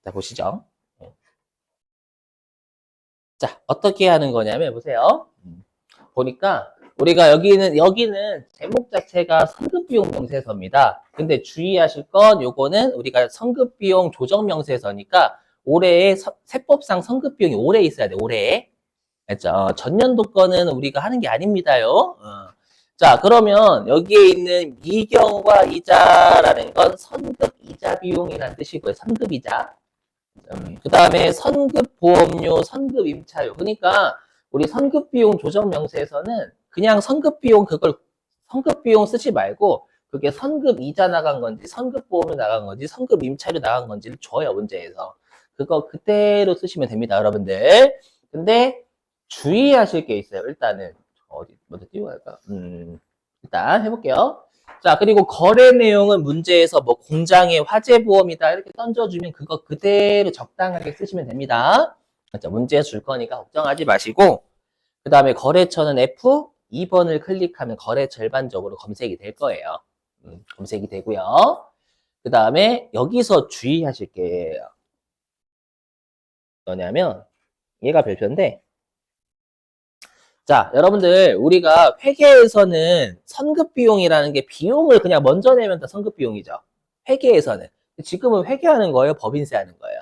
자, 보시죠. 자, 어떻게 하는 거냐면, 보세요. 보니까, 우리가 여기는 제목 자체가 성급비용 명세서입니다. 근데 주의하실 건 요거는 우리가 성급비용 조정명세서니까 올해에 세법상 성급비용이 올해 있어야 돼, 올해. 알죠? 전년도 거는 우리가 하는 게 아닙니다요. 자, 그러면 여기에 있는 미경과 이자라는 건 선급 이자 비용이라는 뜻이고요. 선급 이자. 그 다음에 선급 보험료, 선급 임차료. 그러니까 우리 선급 비용 조정 명세에서는 그냥 선급 비용 선급 비용 쓰지 말고 그게 선급 이자 나간 건지, 선급 보험료 나간 건지, 선급 임차료 나간 건지를 줘요, 문제에서. 그거 그대로 쓰시면 됩니다, 여러분들. 근데 주의하실 게 있어요. 일단은 어디 먼저 띄워야 할까? 일단 해볼게요. 자, 그리고 거래 내용은 문제에서 뭐 공장의 화재 보험이다 이렇게 던져주면 그거 그대로 적당하게 쓰시면 됩니다. 자, 문제 줄 거니까 걱정하지 마시고 그 다음에 거래처는 F 2번을 클릭하면 거래처 일반적으로 검색이 될 거예요. 검색이 되고요. 그 다음에 여기서 주의하실 게 뭐냐면 얘가 별표인데 자, 여러분들 우리가 회계에서는 선급 비용이라는 게 비용을 그냥 먼저 내면 다 선급 비용이죠. 회계에서는. 지금은 회계하는 거예요, 법인세 하는 거예요.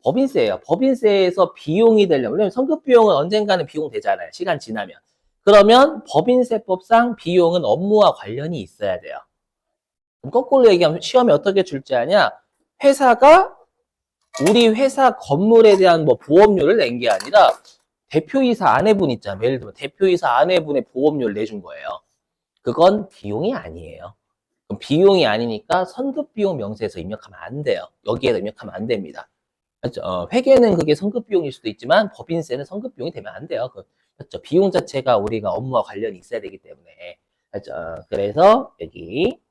법인세예요. 법인세에서 비용이 되려면 왜냐면 선급 비용은 언젠가는 비용 되잖아요. 시간 지나면. 그러면 법인세법상 비용은 업무와 관련이 있어야 돼요. 거꾸로 얘기하면 시험에 어떻게 줄지 아냐? 회사가 우리 회사 건물에 대한 뭐 보험료를 낸 게 아니라 대표이사 아내분 있잖아요. 예를 들면 대표이사 아내분의 보험료를 내준 거예요. 그건 비용이 아니에요. 그럼 비용이 아니니까 선급비용 명세에서 입력하면 안 돼요. 여기에다 입력하면 안 됩니다. 맞죠? 회계는 그게 선급비용일 수도 있지만 법인세는 선급비용이 되면 안 돼요. 그렇죠? 비용 자체가 우리가 업무와 관련이 있어야 되기 때문에. 맞죠? 그래서 여기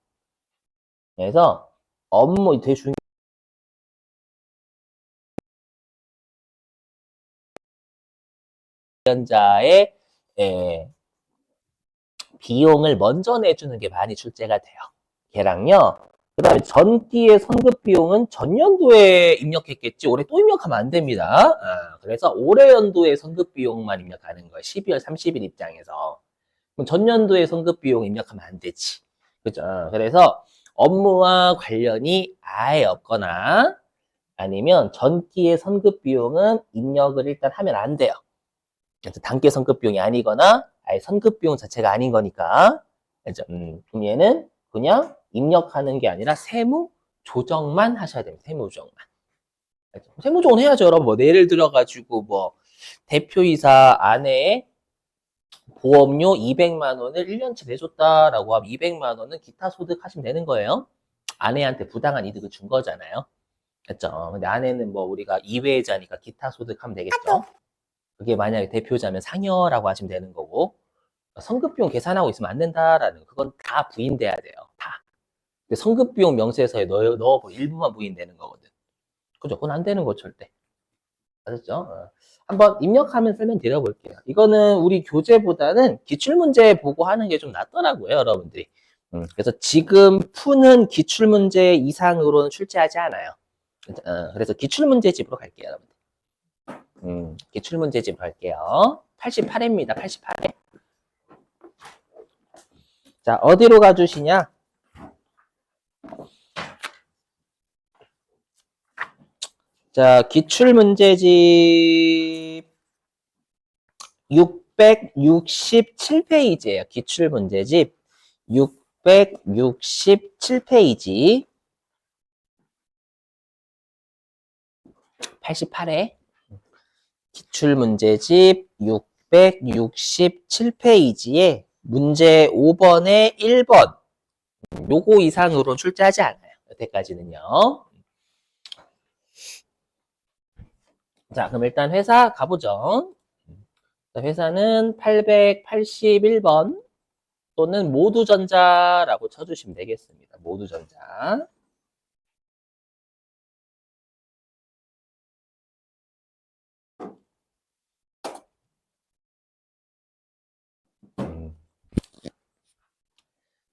그래서 업무 되게 중요한 자의 비용을 먼저 내주는 게 많이 출제가 돼요. 걔랑요. 그 다음에 전기의 선급 비용은 전년도에 입력했겠지 올해 또 입력하면 안 됩니다. 그래서 올해 연도의 선급 비용만 입력하는 거예요. 12월 30일 입장에서. 그럼 전년도의 선급 비용 입력하면 안 되지. 그죠? 그래서 업무와 관련이 아예 없거나 아니면 전기의 선급 비용은 입력을 일단 하면 안 돼요. 그래서 단계 선급 비용이 아니거나 아예 선급 비용 자체가 아닌 거니까. 그죠? 그럼 얘는 그냥 입력하는 게 아니라 세무 조정만 하셔야 됩니다. 세무 조정만. 세무 조정 해야죠, 여러분. 뭐 예를 들어 가지고 뭐 대표이사 아내의 보험료 200만 원을 1년치 내줬다라고 하면 200만 원은 기타 소득 하시면 되는 거예요. 아내한테 부당한 이득을 준 거잖아요. 그렇죠? 근데 아내는 뭐 우리가 이외자니까 기타 소득 하면 되겠죠. 그게 만약에 대표자면 상여라고 하시면 되는 거고 성급비용 계산하고 있으면 안 된다라는 그건 다 부인돼야 돼요. 다. 성급비용 명세서에 넣어보 일부만 부인되는 거거든. 그죠? 그건 안 되는 거 절대. 아셨죠? 한번 입력하면 설명 드려볼게요. 이거는 우리 교재보다는 기출문제 보고 하는 게 좀 낫더라고요, 여러분들이. 그래서 지금 푸는 기출문제 이상으로는 출제하지 않아요. 그래서 기출문제집으로 갈게요, 여러분들. 기출문제집으로 갈게요. 88회입니다, 88회. 자, 어디로 가주시냐? 자, 기출문제집 667페이지예요. 기출문제집 667페이지 88회 기출문제집 667페이지에 문제 5번에 1번 요거 이상으로 출제하지 않아요. 여태까지는요. 자, 그럼 일단 회사 가보죠. 회사는 881번 또는 모두전자라고 쳐주시면 되겠습니다. 모두전자.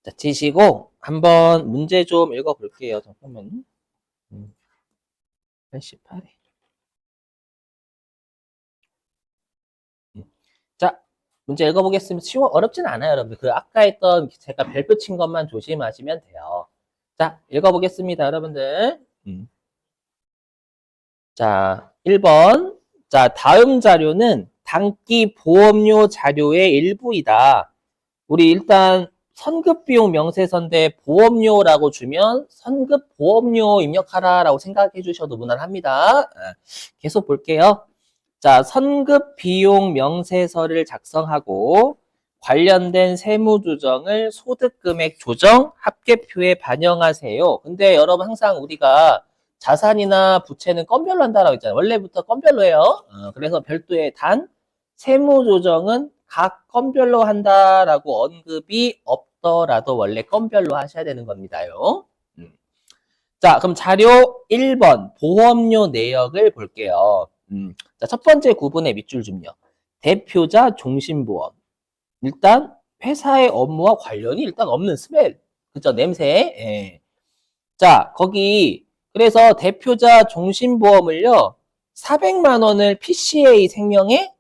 자, 치시고 한번 문제 좀 읽어볼게요. 잠깐만. 88에. 자, 문제 읽어보겠습니다. 어렵진 않아요, 여러분들. 그 아까 했던 제가 별표 친 것만 조심하시면 돼요. 자, 읽어보겠습니다, 여러분들. 자, 1번. 자, 다음 자료는 단기 보험료 자료의 일부이다. 우리 일단 선급비용 명세서인데 보험료라고 주면 선급 보험료 입력하라라고 생각해 주셔도 무난합니다. 계속 볼게요. 자, 선급 비용 명세서를 작성하고 관련된 세무 조정을 소득 금액 조정 합계표에 반영하세요. 근데 여러분 항상 우리가 자산이나 부채는 건별로 한다라고 했잖아요. 원래부터 건별로 해요. 그래서 별도의 단 세무 조정은 각 건별로 한다라고 언급이 없더라도 원래 건별로 하셔야 되는 겁니다요. 자, 그럼 자료 1번 보험료 내역을 볼게요. 자, 첫 번째 구분의 밑줄 좀요. 대표자 종신보험. 일단 회사의 업무와 관련이 일단 없는 스멜. 그죠? 냄새. 예. 자, 거기 그래서 대표자 종신보험을요. 400만 원을 PCA 생명에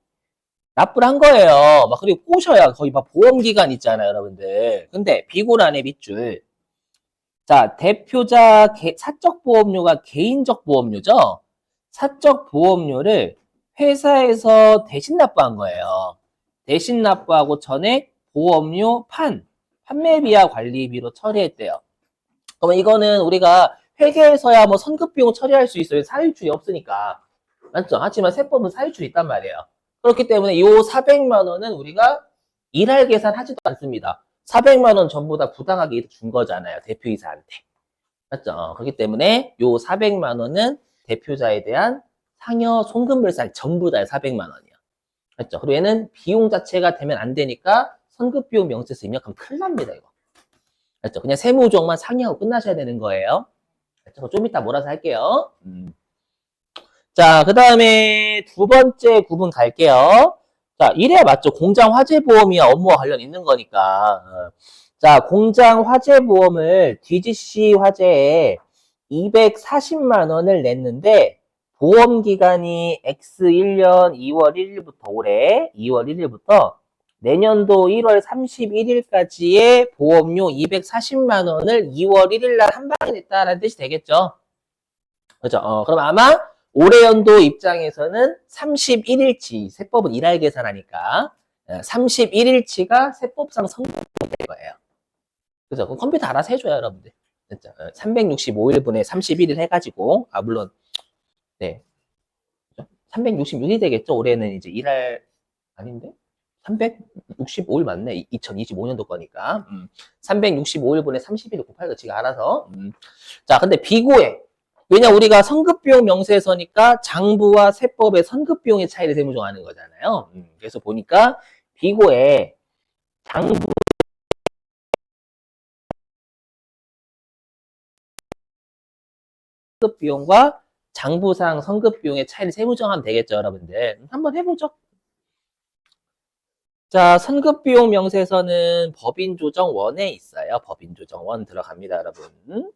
납부를 한 거예요. 막 그리고 꼬셔야 거의 막 보험기간 있잖아요, 여러분들. 근데 비고란의 밑줄. 자, 대표자 사적 보험료가 개인적 보험료죠? 사적 보험료를 회사에서 대신 납부한 거예요. 대신 납부하고 전액 보험료 판매비와 관리비로 처리했대요. 그러면 이거는 우리가 회계에서야 뭐 선급비용 처리할 수 있어요. 사유출이 없으니까. 맞죠? 하지만 세법은 사유출이 있단 말이에요. 그렇기 때문에 이 400만 원은 우리가 일할 계산하지도 않습니다. 400만 원 전부 다 부당하게 준 거잖아요. 대표이사한테. 맞죠? 그렇기 때문에 요 400만 원은 대표자에 대한 상여 송금불상 전부 다 400만 원이요. 맞죠? 그리고 얘는 비용 자체가 되면 안 되니까 선급비용 명세서 입력하면 큰일 납니다, 이거. 맞죠? 그냥 세무조항만 상의하고 끝나셔야 되는 거예요. 맞죠? 좀 이따 몰아서 할게요. 자, 그 다음에 두 번째 구분 갈게요. 자, 이래야 맞죠? 공장 화재 보험이야 업무와 관련 있는 거니까. 자, 공장 화재 보험을 DGC 화재에 240만 원을 냈는데 보험 기간이 X1년 2월 1일부터 올해 2월 1일부터 내년도 1월 31일까지의 보험료 240만 원을 2월 1일 날 한 방에 냈다라는 뜻이 되겠죠? 그죠? 그럼 아마 올해 연도 입장에서는 31일치, 세법은 일할 계산하니까 31일치가 세법상 성공이 될 거예요. 그죠? 그럼 컴퓨터 알아서 해줘요, 여러분들. 진짜 365일분에 31일 해가지고 물론 네 366이 되겠죠. 올해는 이제 일할 아닌데 365일 맞네. 2025년도 거니까 365일분에 30일 곱하기도 지가 알아서 자, 근데 비고에 왜냐 우리가 선급비용 명세서니까 장부와 세법의 선급비용의 차이를 세무정하는 거잖아요. 그래서 보니까 비고에 장부 선급비용과 장부상 선급비용의 차이를 세무정하면 되겠죠, 여러분들. 한번 해보죠. 자, 선급비용 명세서는 법인조정원에 있어요. 법인조정원 들어갑니다, 여러분.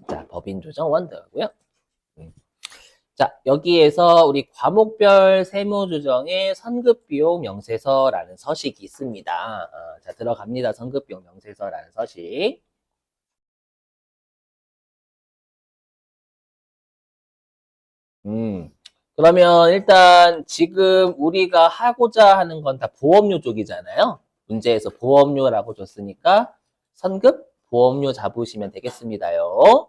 자, 법인조정원 들어가고요. 자, 여기에서 우리 과목별 세무조정의 선급비용 명세서라는 서식이 있습니다. 자, 들어갑니다. 선급비용 명세서라는 서식. 그러면 일단 지금 우리가 하고자 하는 건 다 보험료 쪽이잖아요. 문제에서 보험료라고 줬으니까 선급 보험료 잡으시면 되겠습니다요.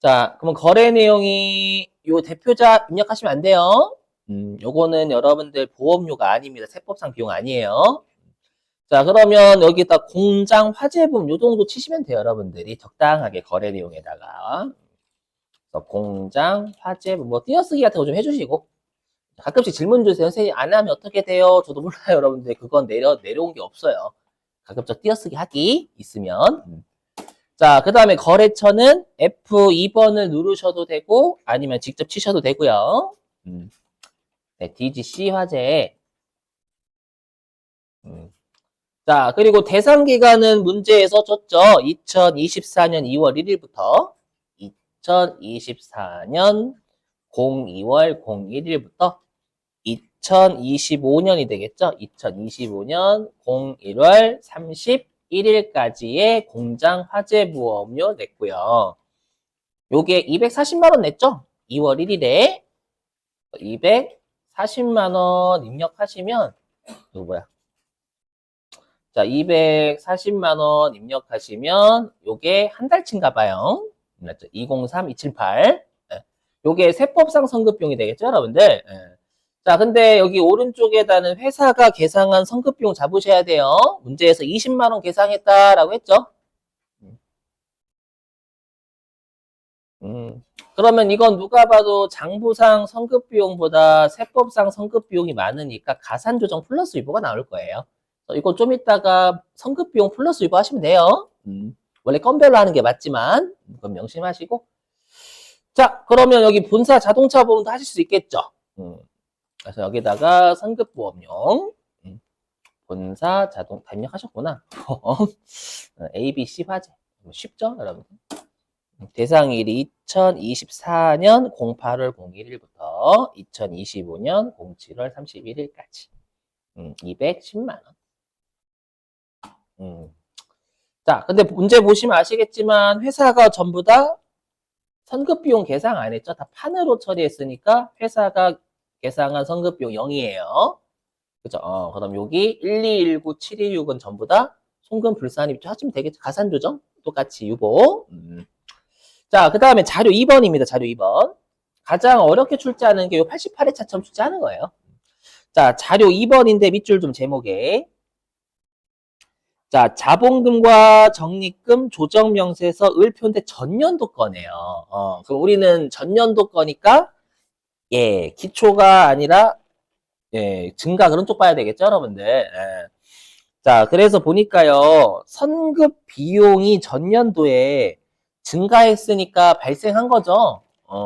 자, 그러면 거래 내용이 요 대표자 입력하시면 안 돼요. 요거는 여러분들 보험료가 아닙니다. 세법상 비용 아니에요. 자, 그러면 여기다 공장 화재보험 요 정도 치시면 돼요, 여러분들이. 적당하게 거래 내용에다가. 공장 화재보험 뭐 띄어쓰기 같은 거 좀 해주시고. 가끔씩 질문 주세요. 선생님 안 하면 어떻게 돼요? 저도 몰라요, 여러분들. 그건 내려온 게 없어요. 가급적 띄어쓰기 하기 있으면. 자, 그 다음에 거래처는 F2번을 누르셔도 되고 아니면 직접 치셔도 되고요. 네, DGC 화재. 자, 그리고 대상 기간은 문제에서 줬죠. 2024년 2월 1일부터 2024년 02월 01일부터 2025년이 되겠죠. 2025년 01월 31일까지의 공장 화재보험료 냈고요. 요게 240만 원 냈죠? 2월 1일에 240만 원 입력하시면 이거 뭐야? 자, 240만 원 입력하시면 요게 한 달치인가 봐요. 맞죠? 203, 278. 요게 세법상 선급비용이 되겠죠, 여러분들? 예. 자, 근데 여기 오른쪽에다는 회사가 계상한 선급비용 잡으셔야 돼요. 문제에서 20만 원 계상했다라고 했죠? 그러면 이건 누가 봐도 장부상 선급비용보다 세법상 선급비용이 많으니까 가산조정 플러스 유보가 나올 거예요. 이거 좀 이따가 선급비용 플러스 유보 하시면 돼요. 원래 건별로 하는 게 맞지만 그건 명심하시고. 자, 그러면 여기 본사 자동차 보험도 하실 수 있겠죠. 그래서 여기다가 선급보험용 본사 자동 다 입력하셨구나. A, B, C 화재 쉽죠, 여러분? 대상일이 2024년 08월 01일부터 2025년 07월 31일까지 210만 원. 자, 근데 문제 보시면 아시겠지만 회사가 전부 다 선급비용 계상 안 했죠. 다 판으로 처리했으니까 회사가 계상한 선급비용 0이에요. 그죠? 그럼 여기 1219, 726은 전부 다 송금 불산입 하시면 되겠죠. 가산조정 똑같이 유보. 자, 그 다음에 자료 2번입니다. 자료 2번. 가장 어렵게 출제하는 게 이 88회차처럼 출제하는 거예요. 자, 자료 2번인데 밑줄 좀 제목에. 자, 자본금과 적립금 조정명세서 을표인데 전년도 거네요. 그럼 우리는 전년도 거니까, 예, 기초가 아니라, 예, 증가 그런 쪽 봐야 되겠죠, 여러분들. 예. 자, 그래서 보니까요, 선급 비용이 전년도에 증가했으니까 발생한 거죠.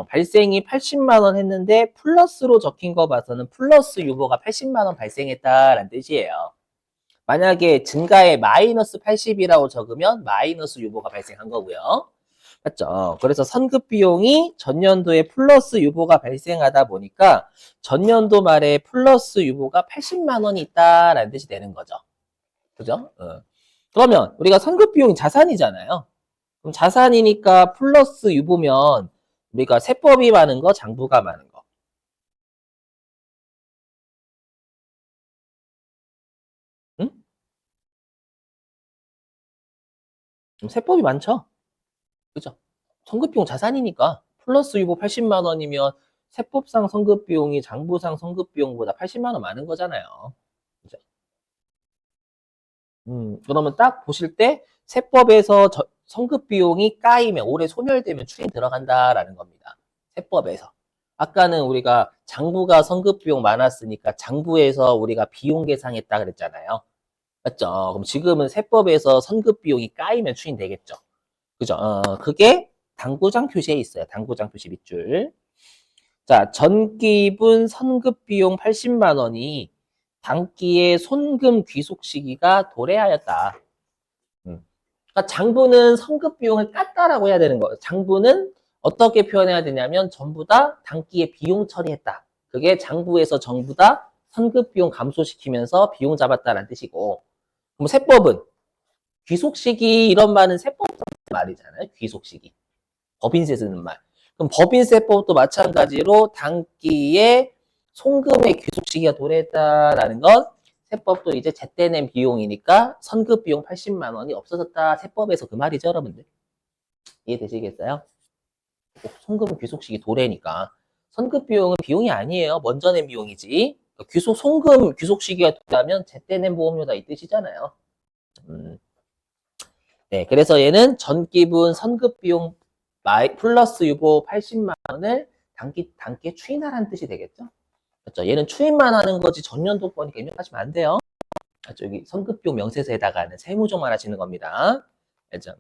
발생이 80만 원 했는데 플러스로 적힌 거 봐서는 플러스 유보가 80만 원 발생했다라는 뜻이에요. 만약에 증가에 마이너스 80이라고 적으면 마이너스 유보가 발생한 거고요. 맞죠? 그래서 선급 비용이 전년도에 플러스 유보가 발생하다 보니까 전년도 말에 플러스 유보가 80만 원이 있다라는 뜻이 되는 거죠. 그죠? 그러면 우리가 선급 비용이 자산이잖아요. 그럼 자산이니까 플러스 유보면 우리가 세법이 많은 거, 장부가 많은 거. 응? 세법이 많죠? 그죠? 선급비용 자산이니까 플러스 유보 80만 원이면 세법상 선급비용이 장부상 선급비용보다 80만 원 많은 거잖아요. 그죠? 그러면 딱 보실 때 세법에서 선급비용이 까이면 올해 소멸되면 추인 들어간다라는 겁니다. 세법에서. 아까는 우리가 장부가 선급비용 많았으니까 장부에서 우리가 비용 계상했다 그랬잖아요. 맞죠? 그럼 지금은 세법에서 선급비용이 까이면 추인되겠죠. 그죠? 그게 당구장 표시에 있어요. 당구장 표시 밑줄. 자, 전기분 선급 비용 80만 원이 당기의 손금 귀속 시기가 도래하였다. 그러니까 장부는 선급 비용을 깠다라고 해야 되는 거예요. 장부는 어떻게 표현해야 되냐면 전부 다 당기에 비용 처리했다. 그게 장부에서 전부 다 선급 비용 감소시키면서 비용 잡았다라는 뜻이고, 그럼 세법은 귀속 시기 이런 말은 세법 말이잖아요. 귀속 시기. 법인세 쓰는 말. 그럼 법인세법도 마찬가지로 당기에 송금의 귀속 시기가 도래했다라는 건 세법도 이제 제때 낸 비용이니까 선급 비용 80만 원이 없어졌다. 세법에서 그 말이죠, 여러분들. 이해되시겠어요? 송금 귀속 시기 도래니까. 선급 비용은 비용이 아니에요. 먼저 낸 비용이지. 송금 귀속 시기가 됐다면 제때 낸 보험료다 이 뜻이잖아요. 네, 그래서 얘는 전기분 선급 비용 플러스 유보 80만 원을 단기에 추인하라는 뜻이 되겠죠? 그렇죠? 얘는 추인만 하는 거지 전년도 거니까 입력하시면 안 돼요. 그렇죠? 여기 선급비용 명세서에다가는 세무조정만 하시는 겁니다. 그렇죠?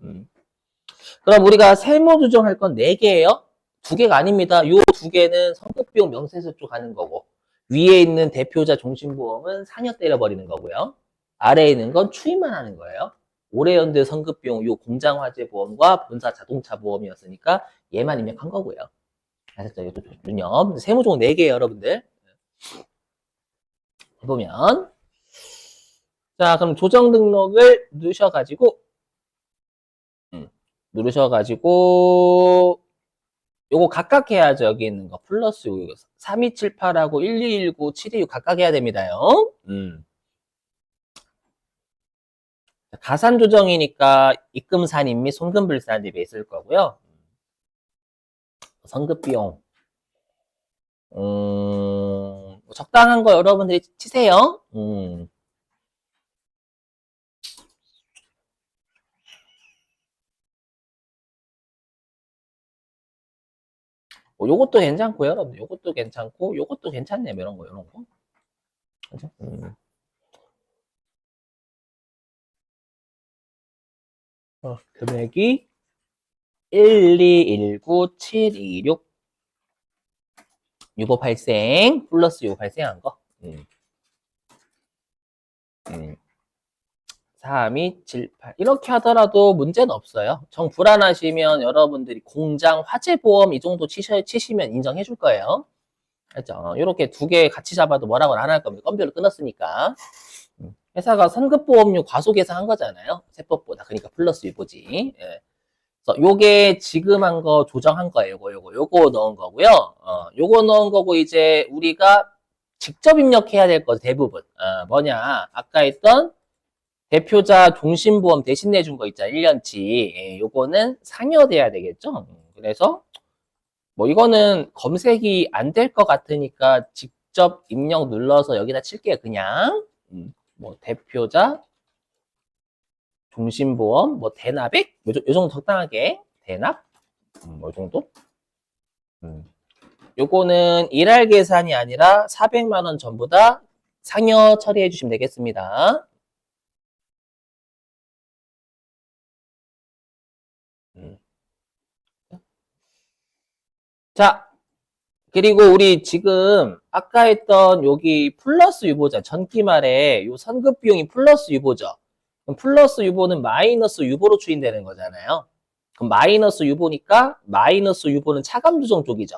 그럼 우리가 세무조정할 건 4개예요. 2개가 아닙니다. 요 2개는 선급비용 명세서 쪽 하는 거고 위에 있는 대표자 종신보험은 상여 때려버리는 거고요. 아래에 있는 건 추인만 하는 거예요. 올해 연도의 선급비용 요 공장화재보험과 본사 자동차 보험이었으니까 얘만 입력한 거고요. 아셨죠? 이것도 유념. 세무종 4개 여러분들 해보면 자 그럼 조정 등록을 누르셔가지고 누르셔가지고 요거 각각 해야죠. 여기 있는 거 플러스 3278하고 1219, 726 각각 해야 됩니다요. 가산 조정이니까 입금산입 및 송금불산입에 있을 거고요. 선급 비용 적당한 거 여러분들이 치세요. 요것도 괜찮고요, 여러분. 요것도 괜찮고, 요것도 괜찮네, 이런 거, 이런 거. 그죠? 금액이 1219726 유보 발생 플러스 유보 발생한 거. 3278 이렇게 하더라도 문제는 없어요. 정 불안하시면 여러분들이 공장 화재보험 이 정도 치시면 인정해 줄 거예요. 알죠? 이렇게 두 개 같이 잡아도 뭐라고는 안 할 겁니다. 건별로 끊었으니까. 회사가 선급보험료 과소 계산한 거잖아요. 세법보다. 그러니까 플러스 유보지. 예. 그래서 요게 지금 한 거 조정한 거예요. 요거 넣은 거고요. 요거 넣은 거고 이제 우리가 직접 입력해야 될 거 대부분. 뭐냐? 아까 했던 대표자 종신보험 대신 내준 거 있잖아. 1년치. 예, 요거는 상여돼야 되겠죠. 그래서 뭐 이거는 검색이 안 될 것 같으니까 직접 입력 눌러서 여기다 칠게요. 그냥 뭐 대표자 종신보험 뭐 대납액 요 정도 적당하게 대납 뭐 정도 요거는 일할 계산이 아니라 400만 원 전부 다 상여 처리해 주시면 되겠습니다. 자, 그리고 우리 지금 아까 했던 여기 플러스 유보자 전기 말에 요 선급 비용이 플러스 유보죠. 그럼 플러스 유보는 마이너스 유보로 추인되는 거잖아요. 그럼 마이너스 유보니까 마이너스 유보는 차감 조정 쪽이죠.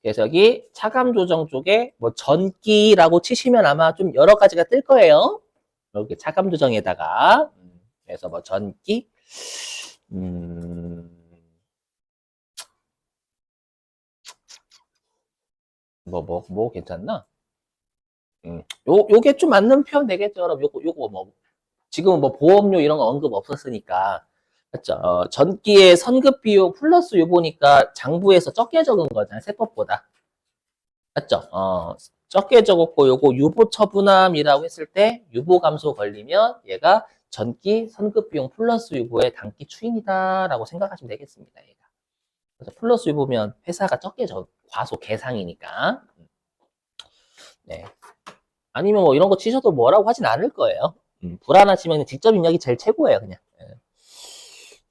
그래서 여기 차감 조정 쪽에 뭐 전기라고 치시면 아마 좀 여러 가지가 뜰 거예요. 이렇게 차감 조정에다가 그래서 뭐 전기 뭐 괜찮나? 요게 좀 맞는 표현 되겠죠, 여러분. 요거 뭐 지금은 뭐 보험료 이런 거 언급 없었으니까. 맞죠? 전기의 선급 비용 플러스 유보니까 장부에서 적게 적은 거잖아요, 세법보다. 맞죠? 적게 적었고 요거 유보 처분함이라고 했을 때 유보 감소 걸리면 얘가 전기 선급 비용 플러스 유보의 단기 추인이다라고 생각하시면 되겠습니다. 얘가. 그래서 플러스 유보면 회사가 적게 적 과소 계상이니까. 네. 아니면 뭐 이런 거 치셔도 뭐라고 하진 않을 거예요. 불안하시면 직접 입력이 제일 최고예요, 그냥. 예.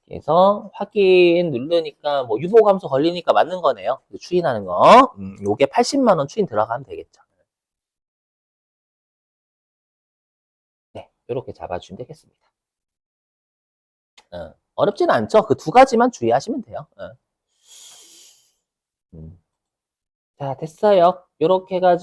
그래서 확인 누르니까 뭐 유보 감소 걸리니까 맞는 거네요. 추인하는 거. 요게 80만 원 추인 들어가면 되겠죠. 네, 이렇게 잡아주면 되겠습니다. 어렵지는 않죠. 그 두 가지만 주의하시면 돼요. 자, 됐어요. 이렇게 해가지고